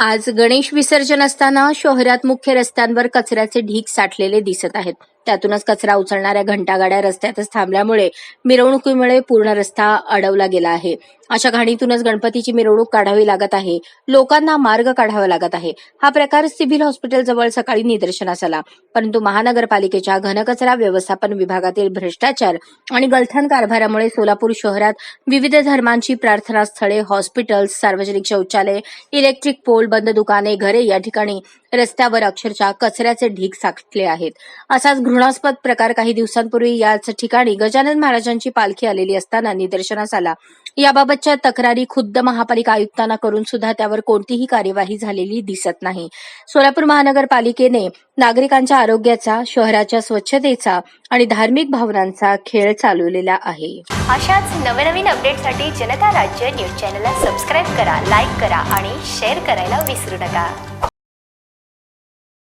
आज गणेश विसर्जन असताना शहरात मुख्य रस्त्यांवर कचऱ्याचे ढीग साठलेले दिसत आहेत. त्यातूनच कचरा उचलणाऱ्या घंटागाड्या रस्त्यातच थांबल्यामुळे मिरवणुकीमुळे पूर्ण रस्ता अडवला गेला आहे. अशा घाणीतूनच गणपतीची मिरवणूक काढावी लागत आहे. लोकांना मार्ग काढावा लागत आहे. हा प्रकार सिव्हिल हॉस्पिटल जवळ सकाळी निदर्शनास आला. परंतु महानगरपालिकेच्या घनकचरा व्यवस्थापन विभागातील भ्रष्टाचार आणि गलथान कारभारामुळे सोलापूर शहरात विविध धर्मांची प्रार्थनास्थळे, हॉस्पिटल्स, सार्वजनिक शौचालय, इलेक्ट्रिक पोल, बंद दुकाने, घरे या ठिकाणी रस्त्यावर अक्षरशः कचऱ्याचे ढीग साठले आहेत. असाच घृणास्पद प्रकार काही दिवसांपूर्वी याच ठिकाणी गजानन महाराजांची पालखी आलेली असताना निदर्शनास आला. याबाबतच्या तक्रारी खुद्द महापालिका आयुक्तांना करून सुद्धा त्यावर कोणतीही कार्यवाही झालेली दिसत नाही. सोलापूर महानगरपालिकेने नागरिकांच्या आरोग्याचा, शहराच्या स्वच्छतेचा आणि धार्मिक भावनांचा खेळ चालवलेला आहे. अशाच नवनवीन अपडेटसाठी जनता राज्य न्यूज चॅनलला सबस्क्राईब करा, लाईक करा आणि शेअर करायला विसरू नका.